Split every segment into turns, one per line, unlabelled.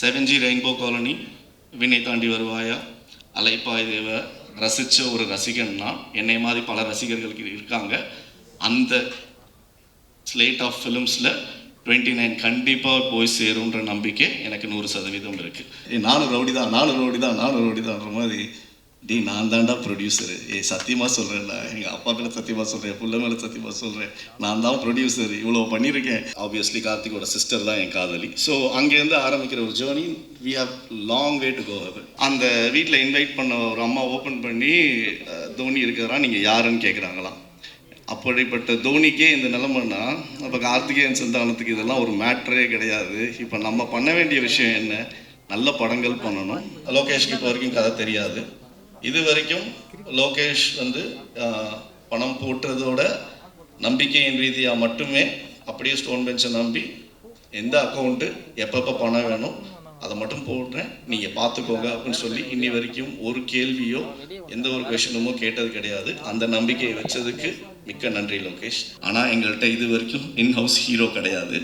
7G rainbow colony, வினை தாண்டி வருவாயா, அலைப்பாய் தேவ ரசித்த ஒரு ரசிகன்னா என்னை மாதிரி பல ரசிகர்களுக்கு இருக்காங்க. அந்த ஸ்லேட் ஆஃப் ஃபிலிம்ஸில் 29 கண்டிப்பாக போய் சேருன்ற நம்பிக்கை எனக்கு 100% இருக்குது. நானும் ரவுடி தான்ன்ற மாதிரி நான் தான்டா ப்ரொடியூசரு. சத்தியமாக சொல்கிறேன்டா, எங்கள் அப்பா மேலே சத்தியமாக சொல்கிறேன், புள்ள மேலே சத்தியமாக சொல்கிறேன், நான் தான் ப்ரொடியூசர், இவ்வளோ பண்ணியிருக்கேன். ஆப்வியஸ்லி கார்த்திகோட சிஸ்டர் தான் என் காதலி. ஸோ அங்கேருந்து ஆரம்பிக்கிற ஒரு journey, we have long way to go. அந்த வீட்டில் இன்வைட் பண்ண ஒரு அம்மா ஓப்பன் பண்ணி தோனி இருக்கிறா, நீங்கள் யாருன்னு கேட்குறாங்களாம். அப்படிப்பட்ட தோனிக்கே இந்த நிலைமைன்னா அப்போ கார்த்திகேயன் சந்தானத்துக்கு இதெல்லாம் ஒரு மேட்ரே கிடையாது. இப்போ நம்ம பண்ண வேண்டிய விஷயம் என்ன? நல்ல படங்கள் பண்ணணும். லோகேஷ்க்கு இப்போ வரைக்கும் கதை தெரியாது. இது வரைக்கும் லோகேஷ் பணம் போட்டுறதோட நம்பிக்கையின் ரீதியாக மட்டுமே அப்படியே ஸ்டோன் பெஞ்சை நம்பி எந்த அக்கௌண்ட்டு எப்பப்போ பணம் வேணும் அதை மட்டும் போடுறேன், நீங்கள் பார்த்துக்கோங்க அப்படின்னு சொல்லி இன்னி வரைக்கும் ஒரு கேள்வியோ எந்த ஒரு கொஷனுமோ கேட்டது கிடையாது. அந்த நம்பிக்கையை வச்சதுக்கு மிக்க நன்றி லோகேஷ். ஆனால் எங்கள்கிட்ட இது வரைக்கும் இன்ஹவுஸ் ஹீரோ கிடையாது.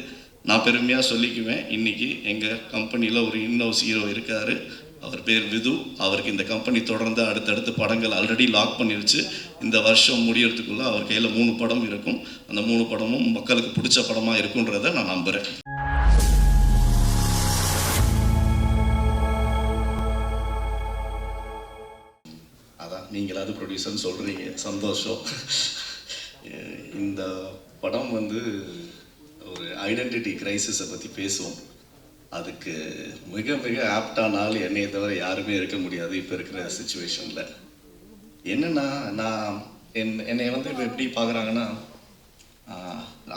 நான் பெருமையாக சொல்லிக்குவேன், இன்றைக்கி எங்கள் கம்பெனியில் ஒரு இன்ஹவுஸ் ஹீரோ இருக்கார். அவர் பேர் விது. அவருக்கு இந்த கம்பெனி தொடர்ந்து அடுத்தடுத்து படங்கள் ஆல்ரெடி லாக் பண்ணிருச்சு. இந்த வருஷம் முடியறதுக்குள்ளே அவர் கையில் 3 படம் இருக்கும். அந்த 3 படமும் மக்களுக்கு பிடிச்ச படமாக இருக்குன்றதை நான் நம்புகிறேன். அதான் நீங்களாவது ப்ரொடியூசர்னு சொல்கிறீங்க, சந்தோஷம். இந்த படம் ஒரு ஐடென்டிட்டி கிரைசிஸை பற்றி பேசுவோம். அதுக்கு மிக மிக ஆப்டான ஆள் என்னையை தவிர யாருமே இருக்க முடியாது இப்போ இருக்கிற சுச்சுவேஷனில். என்னென்னா நான் என்னை இப்போ எப்படி பார்க்குறாங்கன்னா,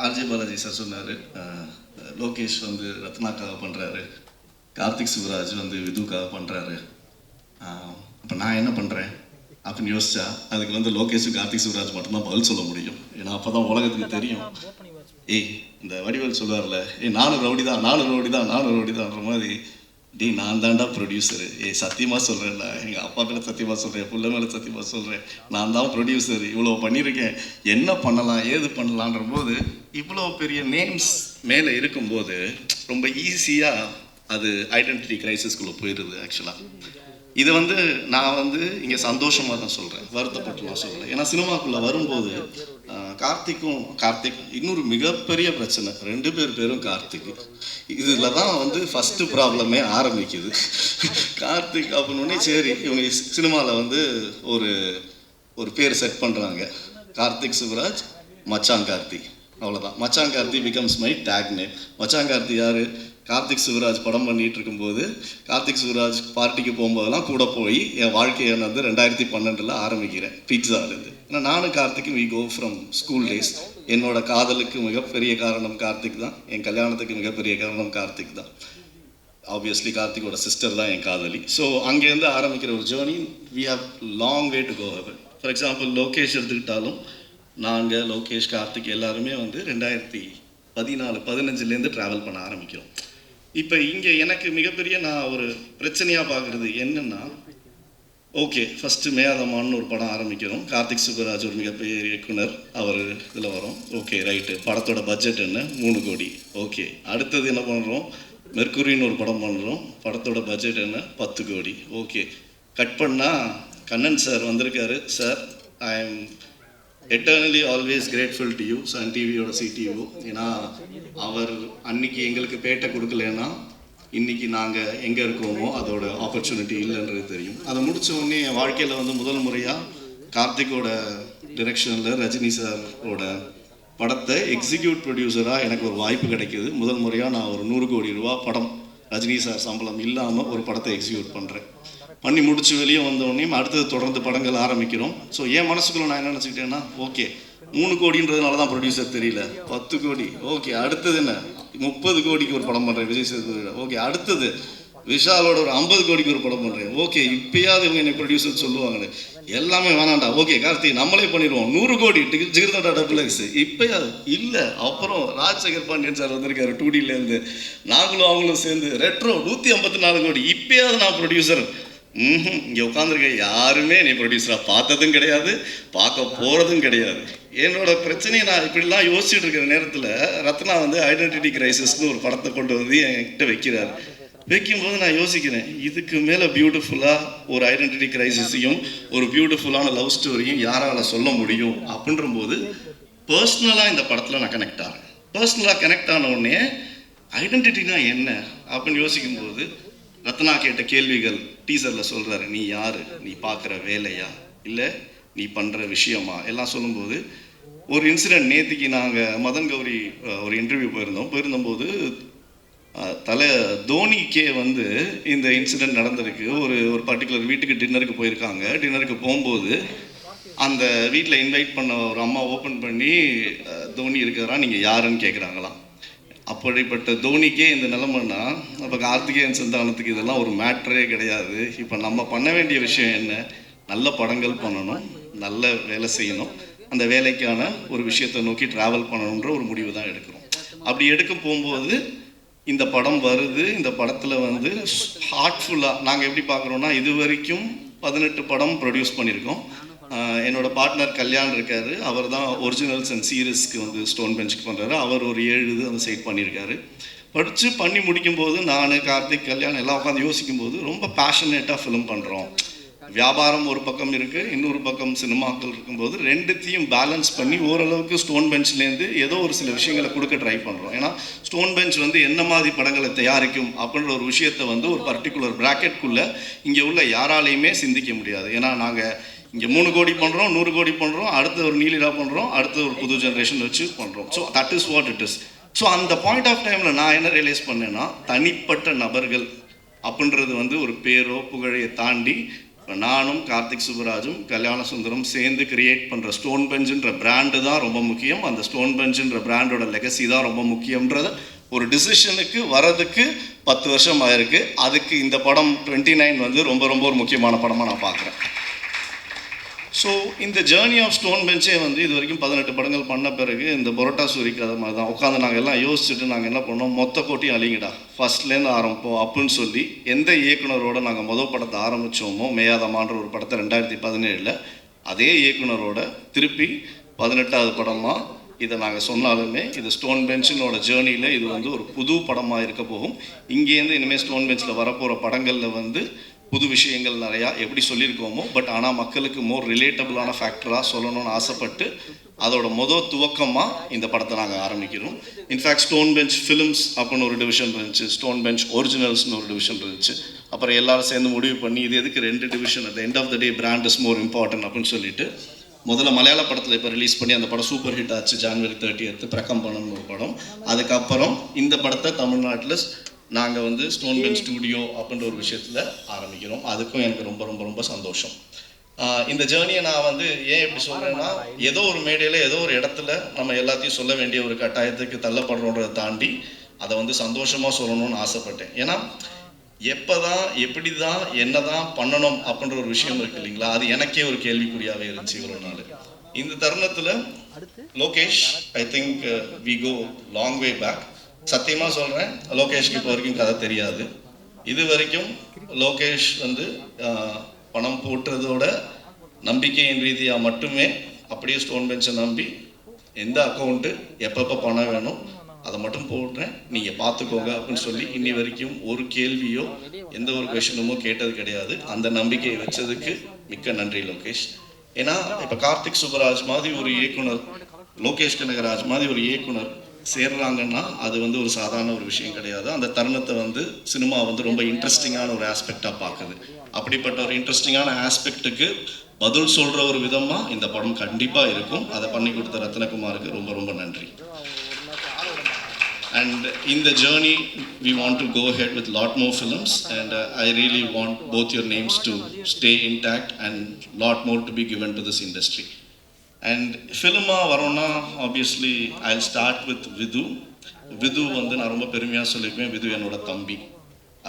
ஆர்ஜே பாலாஜி சார் சொன்னார், லோகேஷ் ரத்னாக்காக பண்ணுறாரு, கார்த்திக் சுப்ராஜ் விதுக்காக பண்ணுறாரு, இப்போ நான் என்ன பண்ணுறேன் அப்படின்னு யோசிச்சா அதுக்கு லோகேஷ் கார்த்திக் சுப்ராஜ் மட்டும்தான் பதில் சொல்ல முடியும். ஏன்னா அப்போ தான் உலகத்துக்கு தெரியும். இந்த வடிவேல் சொல்லுவார்ல, நானும் ரவுடி தான்ன்ற மாதிரி நான் தான்டா ப்ரொடியூசரு. சத்தியமாக சொல்கிறேன்டா, எங்கள் அப்பா மேலே சத்தியமாக சொல்கிறேன், புள்ள மேலே சத்தியமாக சொல்கிறேன், நான் தான் ப்ரொடியூசர், இவ்வளோ பண்ணியிருக்கேன், என்ன பண்ணலாம் ஏது பண்ணலான்ற போது இவ்வளோ பெரிய நேம்ஸ் மேலே இருக்கும்போது ரொம்ப ஈஸியாக அது ஐடென்டிட்டி கிரைசிஸ்குள்ளே போயிடுது. ஆக்சுவலாக இது நான் இங்கே சந்தோஷமாக தான் சொல்கிறேன், வருத்தப்பட்டுலாம் சொல்லலை. ஏன்னா சினிமாக்குள்ளே வரும்போது கார்த்திக் இன்னொரு மிகப்பெரிய பிரச்சனை, 2 பேரும் கார்த்திக். இதில் தான் ஃபஸ்ட்டு ப்ராப்ளமே ஆரம்பிக்குது. கார்த்திக் அப்படின்னே சரி, இவங்க சினிமாவில் ஒரு பேர் செட் பண்ணுறாங்க, கார்த்திக் சுப்ராஜ் மச்சான் கார்த்திக், அவ்வளோதான். மச்சான் Karthik becomes my take name. மச்சான் கார்த்திக் யார்? கார்த்திக் சுப்ராஜ் படம் பண்ணிகிட்டு இருக்கும்போது கார்த்திக் சுப்ராஜ் பார்ட்டிக்கு போகும்போதெல்லாம் கூட போய் என் வாழ்க்கையை 2012 ஆரம்பிக்கிறேன் பீட்சாவிலேருந்து. ஏன்னா நானும் கார்த்திக்கும் we go from school days. என்னோட காதலுக்கு மிகப்பெரிய காரணம் கார்த்திக் தான், என் கல்யாணத்துக்கு மிகப்பெரிய காரணம் கார்த்திக் தான். ஆப்வியஸ்லி கார்த்திகோட சிஸ்டர் தான் என் காதலி. ஸோ அங்கேருந்து ஆரம்பிக்கிற ஒரு journey, we have long way to go. For example Lokesh எடுத்துக்கிட்டாலும், நாங்கள் லோகேஷ் கார்த்திக் எல்லாருமே 2014-15 ட்ராவல் பண்ண ஆரம்பிக்கிறோம். இப்போ இங்கே எனக்கு மிகப்பெரிய நான் ஒரு பிரச்சனையாக பார்க்குறது என்னென்னா, ஓகே ஃபஸ்ட்டு மேயாதமான்னு ஒரு படம் ஆரம்பிக்கிறோம். கார்த்திக் சுப்ராஜ் ஒரு மிகப்பெரிய இயக்குனர், அவர் இதில் வரும். ஓகே ரைட்டு, படத்தோட பட்ஜெட் என்ன? 3 கோடி. ஓகே, அடுத்தது என்ன பண்ணுறோம்? மெர்க்குரின்னு ஒரு படம் பண்ணுறோம், படத்தோட பட்ஜெட் என்ன? 10 கோடி. ஓகே, கட் பண்ணால் கண்ணன் சார் வந்திருக்காரு. Sir, I am eternally always grateful to you, Sun டிவியோட சிடிஓ. ஏன்னா அவர் அன்னைக்கு எங்களுக்கு பேட்டை கொடுக்கலன்னா இன்றைக்கி நாங்கள் எங்கே இருக்கோமோ அதோட ஆப்பர்ச்சுனிட்டி இல்லைன்றது தெரியும். அதை முடித்த உடனே என் வாழ்க்கையில் முதல் முறையாக கார்த்திகோட டிரெக்ஷனில் ரஜினி சாரோட படத்தை எக்ஸிக்யூட் ப்ரொடியூசராக எனக்கு ஒரு வாய்ப்பு கிடைக்கிது. முதல் முறையாக நான் ஒரு 100 கோடி ரூபா படம், ரஜினி சார் சம்பளம் இல்லாமல் ஒரு படத்தை எக்ஸிக்யூட் பண்ணுறேன். பண்ணி முடிச்சு வெளியே வந்தோடனே அடுத்தது தொடர்ந்து படங்கள் ஆரம்பிக்கிறோம். ஸோ என் மனசுக்குள்ள நான் என்ன நினச்சிக்கிட்டேன்னா, ஓகே 3 கோடின்றதுனால தான் ப்ரொடியூசர் தெரியல, 10 கோடி. ஓகே, அடுத்தது என்ன? 30 கோடிக்கு ஒரு படம் பண்ணுறேன் விஜய் சேதுபதியோட. ஓகே, அடுத்தது விஷாலோட ஒரு 50 கோடிக்கு ஒரு படம் பண்ணுறேன். ஓகே, இப்பயாவது இவங்க என்னை ப்ரொடியூசர் சொல்லுவாங்கன்னு. எல்லாமே வேணாண்டா, ஓகே கார்த்தி நம்மளே பண்ணிடுவோம், 100 கோடி ஜிகிர்தண்டா டபுள்எக்ஸ். இப்பயா இல்லை. அப்புறம் ராஜசேகர் பாண்டியன் சார் வந்திருக்காரு 2Dலேருந்து, நாங்களும் அவங்களும் சேர்ந்து ரெட்ரோ 154 கோடி. இப்பயாவது நான் ப்ரொடியூசர். இங்கே உட்காந்துருக்க யாருமே நீ ப்ரொடியூசராக பார்த்ததும் கிடையாது, பார்க்க போகிறதும் கிடையாது. என்னோட பிரச்சனையை நான் இப்படிலாம் யோசிச்சுட்டு இருக்கிற நேரத்தில் ரத்னா ஐடென்டிட்டி கிரைசிஸ்னு ஒரு படத்தை கொண்டு என்கிட்ட வைக்கிறார். வைக்கும்போது நான் யோசிக்கிறேன், இதுக்கு மேலே பியூட்டிஃபுல்லாக ஒரு ஐடென்டிட்டி கிரைசிஸையும் ஒரு பியூட்டிஃபுல்லான லவ் ஸ்டோரியும் யாரால் சொல்ல முடியும் அப்படின்றபோது பர்சனலாக இந்த படத்தில் நான் கனெக்ட் ஆகிறேன். பர்சனலாக கனெக்ட் ஆன உடனே ஐடென்டிட்டினா என்ன அப்படின்னு யோசிக்கும்போது ரத்னா கேட்ட கேள்விகள் டீசரில் சொல்கிறாரு, நீ யார், நீ பார்க்குற வேலையா இல்லை நீ பண்ணுற விஷயமா எல்லாம் சொல்லும்போது ஒரு இன்சிடெண்ட் நேற்றுக்கு நாங்கள் மதன் கௌரி ஒரு இன்டர்வியூ போயிருந்தபோது தோனிக்கே வந்து இந்த இன்சிடெண்ட் நடந்திருக்கு. ஒரு பர்டிகுலர் வீட்டுக்கு டின்னருக்கு போயிருக்காங்க. டின்னருக்கு போகும்போது அந்த வீட்டில் இன்வைட் பண்ண ஒரு அம்மா ஓப்பன் பண்ணி தோனி இருக்கிறா, நீங்கள் யாருன்னு கேட்குறாங்களாம். அப்படிப்பட்ட தோனிக்கே இந்த நிலைமைன்னா அப்போ கார்த்திகேயன் சந்தானத்துக்கு இதெல்லாம் ஒரு மேட்ரே கிடையாது. இப்போ நம்ம பண்ண வேண்டிய விஷயம் என்ன, நல்ல படங்கள் பண்ணணும், நல்ல வேலை செய்யணும், அந்த வேலைக்கான ஒரு விஷயத்தை நோக்கி ட்ராவல் பண்ணணுன்ற ஒரு முடிவு தான் எடுக்கிறோம். அப்படி எடுக்க போகும்போது இந்த படம் வருது. இந்த படத்தில் வந்து ஹார்ட்ஃபுல்லாக நாங்கள் எப்படி பார்க்குறோன்னா, இது வரைக்கும் 18 படம் ப்ரொடியூஸ் பண்ணியிருக்கோம். என்னோடய பார்ட்னர் கல்யாண் இருக்கார், அவர் தான் ஒரிஜினல்ஸ் அண்ட் சீரீஸ்க்கு வந்து ஸ்டோன் பெஞ்சுக்கு பண்ணுறாரு. அவர் ஒரு 7 இது அந்த சைட் பண்ணியிருக்காரு. பண்ணி முடிக்கும்போது நான் கார்த்திக் கல்யாண் எல்லாம் உட்காந்து யோசிக்கும்போது ரொம்ப பேஷனேட்டாக ஃபிலிம் பண்ணுறோம். வியாபாரம் ஒரு பக்கம் இருக்குது, இன்னொரு பக்கம் சினிமாக்கள் இருக்கும்போது ரெண்டுத்தையும் பேலன்ஸ் பண்ணி ஓரளவுக்கு ஸ்டோன் பெஞ்ச்லேருந்து ஏதோ ஒரு சில விஷயங்களை கொடுக்க ட்ரை பண்ணுறோம். ஏன்னா ஸ்டோன் பெஞ்ச் வந்து என்ன மாதிரி படங்களை தயாரிக்கும் அப்படின்ற ஒரு விஷயத்தை வந்து ஒரு பர்டிகுலர் ப்ராக்கெட்குள்ளே இங்கே உள்ள யாராலையுமே சிந்திக்க முடியாது. ஏன்னா நாங்கள் இங்கே 3 கோடி பண்ணுறோம், 100 கோடி பண்ணுறோம், அடுத்து ஒரு நீலிரா பண்ணுறோம், அடுத்து ஒரு புது ஜென்ரேஷன் வச்சு பண்ணுறோம். So that is what it is. So அந்த பாயிண்ட் ஆஃப் டைமில் நான் என்ன ரியலைஸ் பண்ணேன்னா, தனிப்பட்ட நபர்கள் அப்படின்றது வந்து ஒரு பேரோ புகழையை தாண்டி நானும் கார்த்திக் சுப்புராஜும் கல்யாண சுந்தரம் சேர்ந்து கிரியேட் பண்ணுற ஸ்டோன் பெஞ்சுன்ற பிராண்டு தான் ரொம்ப முக்கியம். அந்த ஸ்டோன் பெஞ்சுன்ற பிராண்டோட லெகசி தான் ரொம்ப முக்கியன்றத ஒரு டிசிஷனுக்கு வரதுக்கு 10 வருஷம் ஆயிருக்கு. அதுக்கு இந்த படம் 29 வந்து ரொம்ப ரொம்ப ஒரு முக்கியமான படமாக நான் பார்க்குறேன். ஸோ இந்த ஜேர்னி ஆஃப் ஸ்டோன் பெஞ்சே வந்து இது வரைக்கும் 18 படங்கள் பண்ண பிறகு இந்த பரோட்டா சூரி கதை மாதிரி தான் உட்காந்து நாங்கள் எல்லாம் யோசிச்சுட்டு நாங்கள் என்ன பண்ணோம், மொத்த கோட்டையும் அழிங்கடா, ஃபர்ஸ்ட்லேருந்து ஆரம்பிப்போம் அப்படின்னு சொல்லி எந்த இயக்குனரோட நாங்கள் மொதல் படத்தை ஆரம்பித்தோமோ, மேயாதமான்ற ஒரு படத்தை 2017 அதே இயக்குனரோட திருப்பி 18வது படமாக இதை நாங்கள் சொன்னாலுமே இது ஸ்டோன் பெஞ்சினோட ஜேர்னியில் இது வந்து ஒரு புது படமாக இருக்க போகும். இங்கேருந்து இனிமேல் ஸ்டோன் பெஞ்சில் வரப்போகிற படங்களில் வந்து புது விஷயங்கள் நிறையா எப்படி சொல்லியிருக்கோமோ, பட் ஆனால் மக்களுக்கு மோர் ரிலேட்டபிளான ஃபேக்டராக சொல்லணும்னு ஆசைப்பட்டு அதோட துவக்கமாக இந்த படத்தை நாங்கள் ஆரம்பிக்கிறோம். இன்ஃபேக்ட் ஸ்டோன் பெஞ்ச் ஃபிலிம்ஸ் அப்படின்னு ஒரு டிவிஷன் இருந்துச்சு, ஸ்டோன் பெஞ்ச் ஒரிஜினல்ஸ்னு ஒரு டிவிஷன் இருந்துச்சு. அப்புறம் எல்லாரும் சேர்ந்து முடிவு பண்ணி இது எதுக்கு 2 division, at the end of the day brand is more important அப்படின்னு சொல்லிட்டு முதல்ல மலையாள படத்தில் இப்போ ரிலீஸ் பண்ணி அந்த படம் சூப்பர் ஹிட் ஆச்சு. January 30 பிரகம்பனம்னு ஒரு படம். அதுக்கப்புறம் இந்த படத்தை தமிழ்நாட்டில் நாங்கள் வந்து ஸ்டோன் பெஞ்ச் ஸ்டூடியோ அப்படின்ற ஒரு விஷயத்தில் ஆரம்பிக்கிறோம். அதுக்கும் எனக்கு ரொம்ப ரொம்ப ரொம்ப சந்தோஷம். இந்த ஜேர்னியை நான் வந்து ஏன் எப்படி சொல்கிறேன்னா, ஏதோ ஒரு மேடையில் ஏதோ ஒரு இடத்துல நம்ம எல்லாத்தையும் சொல்ல வேண்டிய ஒரு கட்டாயத்துக்கு தள்ளப்படுறோன்றதை தாண்டி அதை வந்து சந்தோஷமாக சொல்லணும்னு ஆசைப்பட்டேன். ஏன்னா எப்போ தான் எப்படி தான் என்ன தான் பண்ணணும் அப்படின்ற ஒரு விஷயம் இருக்குது இல்லைங்களா, அது எனக்கே ஒரு கேள்விக்குறியாகவே இருந்துச்சு இவ்வளோ நாள். இந்த தருணத்தில் Lokesh, I think we go long way back. சத்தியமாக சொல்கிறேன், லோகேஷ்க்கு இப்போ வரைக்கும் கதை தெரியாது. இது வரைக்கும் லோகேஷ் வந்து பணம் போட்டுறதோட நம்பிக்கையின் ரீதியாக மட்டுமே அப்படியே ஸ்டோன் பெஞ்சை நம்பி எந்த அக்கௌண்ட்டு எப்பப்போ பணம் வேணும் அதை மட்டும் போடுறேன், நீங்கள் பார்த்துக்கோங்க அப்படின்னு சொல்லி இன்னி வரைக்கும் ஒரு கேள்வியோ எந்த ஒரு கொஷனுமோ கேட்டது கிடையாது. அந்த நம்பிக்கையை வச்சதுக்கு மிக்க நன்றி லோகேஷ். ஏன்னா இப்போ கார்த்திக் சுப்புராஜ் மாதிரி ஒரு இயக்குனர், லோகேஷ் கனகராஜ் மாதிரி ஒரு இயக்குனர் சேர்றாங்கன்னா அது வந்து ஒரு சாதாரண ஒரு விஷயம் கிடையாது. அந்த தருணத்தை வந்து சினிமா வந்து ரொம்ப இன்ட்ரெஸ்டிங்கான ஒரு ஆஸ்பெக்டாக பார்க்குது. அப்படிப்பட்ட ஒரு இன்ட்ரெஸ்டிங்கான ஆஸ்பெக்டுக்கு பதில் சொல்கிற ஒரு விதமாக இந்த படம் கண்டிப்பாக இருக்கும். அதை பண்ணி கொடுத்த ரத்னகுமாருக்கு ரொம்ப ரொம்ப நன்றி. And in the journey, we want to go ahead with a lot more films, and I really want both your names to stay intact and lot more to be given to this industry. And filma varona, obviously I'll start with Vidhu வந்து நான் ரொம்ப பெருமையாக சொல்லியிருப்பேன். விது என்னோட தம்பி.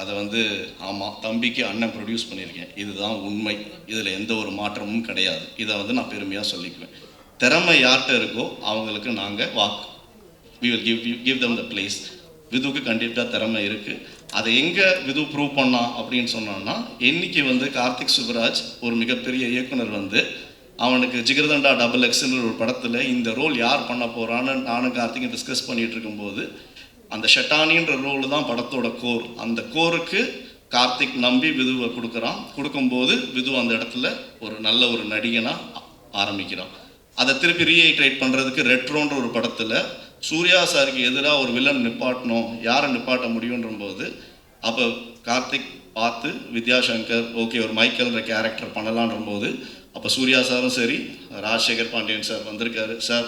அதை வந்து ஆமாம், தம்பிக்கு அண்ணன் ப்ரொடியூஸ் பண்ணியிருக்கேன், இதுதான் உண்மை, இதில் எந்த ஒரு மாற்றமும் கிடையாது. இதை வந்து நான் பெருமையாக சொல்லிக்குவேன். திறமை யார்கிட்ட இருக்கோ அவங்களுக்கு நாங்கள் we will give them the place. விதுவுக்கு கண்டிப்பாக திறமை இருக்குது. அதை எங்கே விது ப்ரூவ் பண்ணா அப்படின்னு சொன்னோன்னா, இன்னைக்கு வந்து கார்த்திக் சுப்புராஜ் ஒரு மிகப்பெரிய இயக்குனர் வந்து அவனுக்கு ஜிகர்தண்டா XX ஒரு படத்தில் இந்த ரோல் யார் பண்ண போகிறான்னு நானும் கார்த்திக்கும் டிஸ்கஸ் பண்ணிகிட்டு இருக்கும்போது அந்த ஷெட்டானின்ற ரோல் தான் படத்தோட கோர். அந்த கோருக்கு கார்த்திக் நம்பி விதுவை கொடுக்கும்போது விது அந்த இடத்துல ஒரு நல்ல ஒரு நடிகனாக ஆரம்பிக்கிறான். அதை திருப்பி ரீஐட்ரேட் பண்ணுறதுக்கு ரெட்ரோன்ற ஒரு படத்தில் சூர்யா சாருக்கு எதிராக ஒரு வில்லன் நிப்பாட்டணும், யாரை நிப்பாட்ட முடியுன்ற போது அப்போ கார்த்திக் பார்த்து வித்யாசங்கர் ஓகே ஒரு மைக்கேல்ன்ற கேரக்டர் பண்ணலான்ற போது அப்போ சூர்யா சாரும் சரி, ராஜசேகர் பாண்டியன் சார் வந்திருக்காரு, sir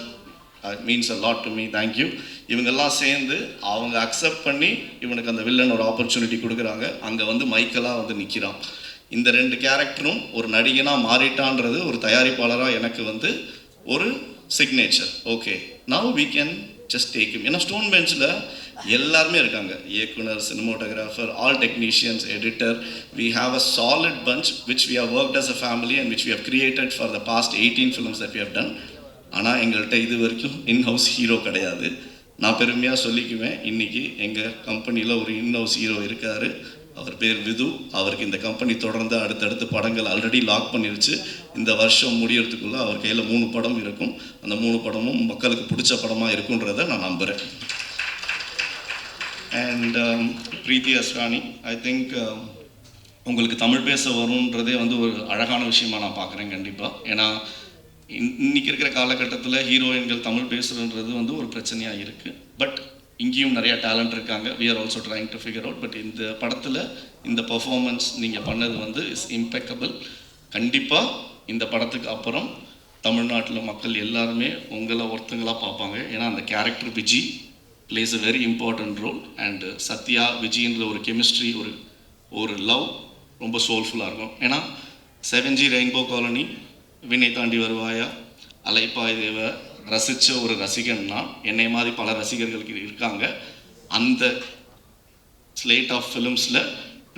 means a lot to me, thank you. இவங்கெல்லாம் சேர்ந்து அவங்க அக்செப்ட் பண்ணி இவனுக்கு அந்த வில்லன் ஒரு ஆப்பர்ச்சுனிட்டி கொடுக்குறாங்க. அங்கே வந்து மைக்கேலாக வந்து நிற்கிறான். இந்த 2 கேரக்டரும் ஒரு நடிகனாக மாறிட்டான்றது ஒரு தயாரிப்பாளராக எனக்கு வந்து ஒரு signature. Okay, now we can just take him. ஏன்னா ஸ்டோன் பெஞ்சில் எல்லாருமே இருக்காங்க, இயக்குனர், cinematographer, all technicians, editor. We have a solid punch which we have worked as a family and which we have created for the past 18 films that we have done. ஆனால் எங்கள்கிட்ட இது வரைக்கும் in-house hero கிடையாது. நான் பெருமையாக சொல்லிக்குவேன், இன்றைக்கி எங்கள் கம்பெனியில் ஒரு இன்ஹவுஸ் ஹீரோ இருக்கார். அவர் பேர் விது. அவருக்கு இந்த கம்பெனி தொடர்ந்து அடுத்தடுத்து படங்கள் ஆல்ரெடி லாக் பண்ணிருச்சு. இந்த வருஷம் முடியறதுக்குள்ளே அவர் கையில் 3 படம் இருக்கும். அந்த 3 படமும் மக்களுக்கு பிடிச்ச படமாக இருக்குன்றதை நான் நம்புகிறேன். And Preethi Asrani, I think உங்களுக்கு தமிழ் பேச வரும்ன்றதே வந்து ஒரு அழகான விஷயமாக நான் பார்க்குறேன் கண்டிப்பாக. ஏன்னா இன்றைக்கி இருக்கிற காலகட்டத்தில் ஹீரோயின்கள் தமிழ் பேசுகிறன்றது வந்து ஒரு பிரச்சனையாக இருக்குது. பட் இங்கேயும் நிறையா டேலண்ட் இருக்காங்க. We are also trying to figure out. But இந்த படத்தில் இந்த பர்ஃபார்மன்ஸ் நீங்கள் பண்ணது வந்து இஸ் இம்பெக்கபிள். கண்டிப்பாக இந்த படத்துக்கு அப்புறம் தமிழ்நாட்டில் மக்கள் எல்லாருமே உங்களை ஒருத்தங்களாக பார்ப்பாங்க. ஏன்னா அந்த character Viji plays a very important role. And Sathya விஜின்ற ஒரு கெமிஸ்ட்ரி, ஒரு லவ் ரொம்ப சோல்ஃபுல்லாக இருக்கும். ஏன்னா 7G ரெயின்போ காலனி, வினை தாண்டி வருவாயா, அலைப்பாய் தேவ ரசித்த ஒரு ரசிகன்னா என்னை மாதிரி பல ரசிகர்களுக்கு இருக்காங்க. அந்த ஸ்லேட் ஆஃப் ஃபிலிம்ஸில்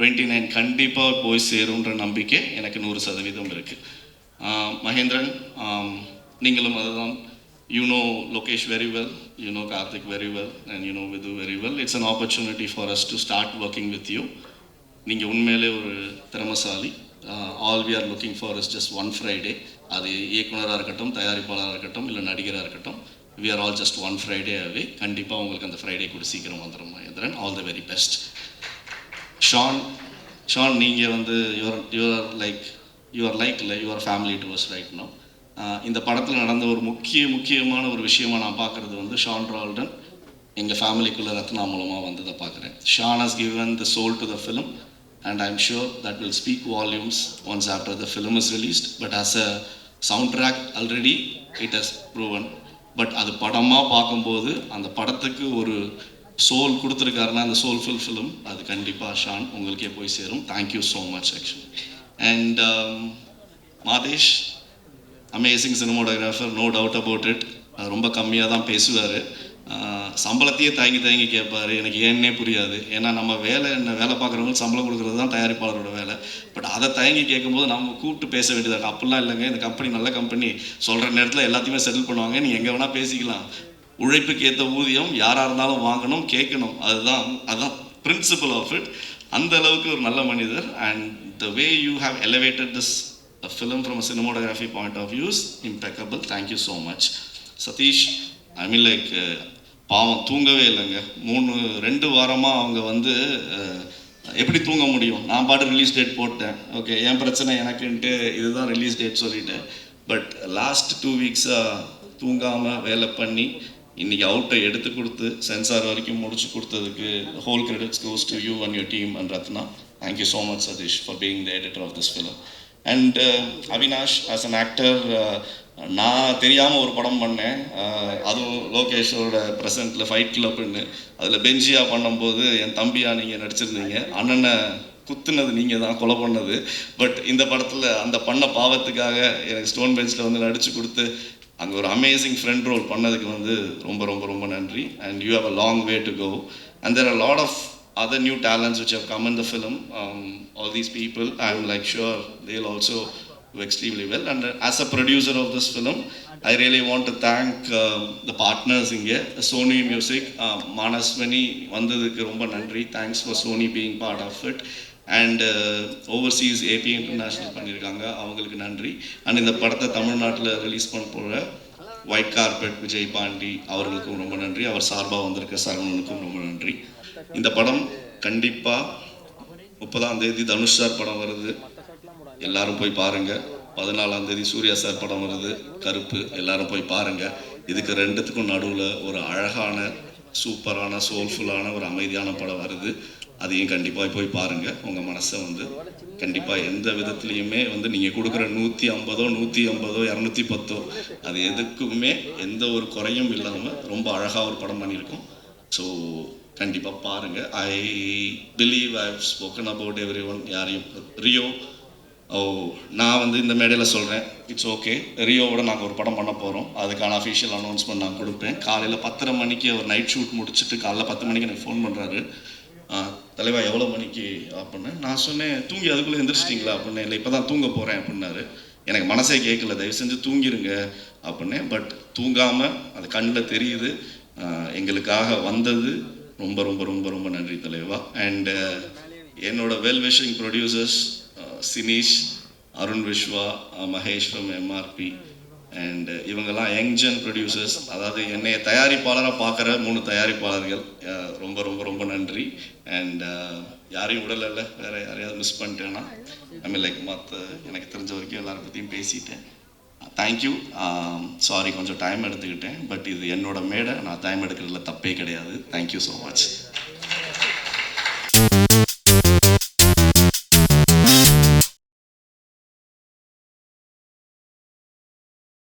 29 கண்டிப்பாக போய் சேருன்ற நம்பிக்கை எனக்கு 100% இருக்குது. மகேந்திரன், நீங்களும் அதுதான். You know Lokesh very well, you know Karthik very well, and you know Vidhu very well. It's an opportunity for us to start working with you. நீங்கள் உண்மையிலே ஒரு திறமசாலி. All we are looking for is just one Friday. அது இயக்குனராக இருக்கட்டும், தயாரிப்பாளராக இருக்கட்டும், இல்லை நடிகராக இருக்கட்டும், we are all just one Friday away. கண்டிப்பாக உங்களுக்கு அந்த ஃப்ரைடே கூட சீக்கிரம் வந்துடும் Mahendran. All the very best. Shawn, நீங்கள் வந்து your family to us right now. இந்த படத்தில் நடந்த ஒரு முக்கியமான ஒரு விஷயமாக நான் பார்க்குறது வந்து ஷான் ரால்டன் எங்கள் ஃபேமிலிக்குள்ளே ரத்னா மூலமாக வந்ததை பார்க்குறேன். Shaan has given the soul to the film. And I'm sure that will speak volumes once after the film is released. But as a soundtrack already it has proven. But அது படமாக பார்க்கும்போது அந்த படத்துக்கு ஒரு சோல் கொடுத்துருக்காருன்னா அந்த சோல்ஃபுல் ஃபிலிம் அது கண்டிப்பாக Shawn உங்களுக்கே போய் சேரும். Thank you so much actually. And Madhesh, amazing cinematographer, no doubt about it. ரொம்ப கம்மியாக தான் பேசுவார். சம்பளத்தையே தயங்கி கேட்பார். எனக்கு ஏன்னே புரியாது. ஏன்னா நம்ம வேலை பார்க்குறவங்களுக்கு சம்பளம் கொடுக்குறது தான் தயாரிப்பாளரோட வேலை. பட் அதை தயங்கி கேட்கும்போது நம்ம கூப்பிட்டு பேச வேண்டியதாக. அப்படிலாம் இல்லைங்க, இந்த கம்பெனி நல்ல கம்பெனி, சொல்கிற நேரத்தில் எல்லாத்தையுமே செட்டில் பண்ணுவாங்க, நீங்கள் எங்கே வேணால் பேசிக்கலாம். உழைப்புக்கு ஏற்ற ஊதியம் யாராக இருந்தாலும் வாங்கணும், கேட்கணும். அதுதான் பிரின்சிபல் ஆஃப் இட். அந்த அளவுக்கு ஒரு நல்ல மனிதர். And the way you have elevated this film from a cinematography point of view is impeccable. Thank you so much. Sathish, I mean like பாவம் தூங்கவே இல்லைங்க. 2 வாரமாக அவங்க வந்து எப்படி தூங்க முடியும்? நான் பாட்டு ரிலீஸ் டேட் போட்டேன், ஓகே என் பிரச்சனை எனக்குன்ட்டு இதுதான் ரிலீஸ் டேட் சொல்லிட்டேன். பட் லாஸ்ட் 2 வீக்ஸாக தூங்காமல் வேலை பண்ணி இன்றைக்கி அவுட்டை எடுத்து கொடுத்து சென்சார் வரைக்கும் முடிச்சு கொடுத்ததுக்கு whole credits goes to you and your team and Ratna. Thank you so much Sathish for being the editor of this film. And Avinash, as an actor, நான் தெரியாமல் ஒரு படம் பண்ணேன். அதுவும் லோகேஷோட ப்ரெசென்ட்டில் ஃபைட் கிளப்னு. அதில் பெஞ்சியாக பண்ணும்போது என் தம்பியாக நீங்கள் நடிச்சிருந்தீங்க. அண்ணனை குத்துனது நீங்கள் தான், கொலை பண்ணது. பட் இந்த படத்தில் அந்த பண்ண பாவத்துக்காக எனக்கு ஸ்டோன் பெஞ்சில் வந்து நடித்து கொடுத்து அங்கே ஒரு அமேசிங் ஃப்ரெண்ட் ரோல் பண்ணதுக்கு வந்து ரொம்ப ரொம்ப ரொம்ப நன்றி. And you have a long way to go. And there are lot of other new talents which have come in the film. All these people, I'm like sure they'll also do extremely well. And as a producer of this film, I really want to thank the partners in here, Sony Music, Manaswani vandadukku romba nandri. Thanks for Sony being part of it. And overseas AP International பண்ணியிருக்காங்க, அவங்களுக்கு நன்றி. And இந்த படத்தை தமிழ்நாட்டில் release பண்ண போகிற white carpet Vijay Pandi அவர்களுக்கும் ரொம்ப நன்றி. அவர் சார்பாக வந்திருக்க சரவணனுக்கும் ரொம்ப நன்றி. இந்த படம் கண்டிப்பாக 30ஆம் தேதி தனுஷ் சார் படம் வருது, எல்லாரும் போய் பாருங்கள். 14ஆம் தேதி சூர்யா சார் படம் வருது கருப்பு, எல்லாரும் போய் பாருங்கள். இதுக்கு ரெண்டுத்துக்கும் நடுவில் ஒரு அழகான சூப்பரான சோல்ஃபுல்லான ஒரு அமைதியான படம் வருது, அதையும் கண்டிப்பாக போய் பாருங்கள். உங்கள் மனசை வந்து கண்டிப்பாக எந்த விதத்துலேயுமே வந்து நீங்கள் கொடுக்குற 150 210 அது எதுக்குமே எந்த ஒரு குறையும் இல்லாமல் ரொம்ப அழகாக ஒரு படம் பண்ணியிருக்கோம். ஸோ கண்டிப்பாக பாருங்கள். I believe I have spoken about everyone. யாரையும் ரியோ நான் வந்து இந்த மேடையில் சொல்கிறேன், இட்ஸ் ஓகே. ரியோவோட நாங்கள் ஒரு படம் பண்ண போகிறோம், அதுக்கான அஃபிஷியல் அனௌன்ஸ்மெண்ட் நான் கொடுப்பேன். காலையில் 10:30 மணிக்கு அவர் நைட் ஷூட் முடிச்சுட்டு காலைல 10 மணிக்கு எனக்கு ஃபோன் பண்ணுறாரு. தலைவா எவ்வளோ மணிக்கு அப்படின்னு நான் சொன்னேன், தூங்கி அதுக்குள்ளே எந்திரிச்சிட்டிங்களா அப்படின்னு. இல்லை இப்போ தான் தூங்க போகிறேன் அப்படின்னாரு. எனக்கு மனசே கேட்கல, தயவு செஞ்சு தூங்கிடுங்க அப்படின்னேன். பட் தூங்காமல் அது கண்ணில் தெரியுது. எங்களுக்காக வந்தது ரொம்ப ரொம்ப ரொம்ப ரொம்ப நன்றி தலைவா. அண்டு என்னோட well wishing producers Sineesh, Arun Viswa, Mahesh from MRP and இவங்கெல்லாம் யங்ஜன் ப்ரொடியூசர்ஸ், அதாவது என்னைய தயாரிப்பாளராக பார்க்குற 3 தயாரிப்பாளர்கள், ரொம்ப ரொம்ப ரொம்ப நன்றி. அண்ட் யாரையும் விடலை, வேறு யாரையாவது மிஸ் பண்ணிட்டேன்னா லைக் மற்ற எனக்கு தெரிஞ்ச வரைக்கும் எல்லாரை பற்றியும் பேசிட்டேன். தேங்க்யூ. சாரி கொஞ்சம் டைம் எடுத்துக்கிட்டேன், பட் இது என்னோட மேடை, நான் டைம் எடுக்கிறதுல தப்பே கிடையாது. Thank you so much.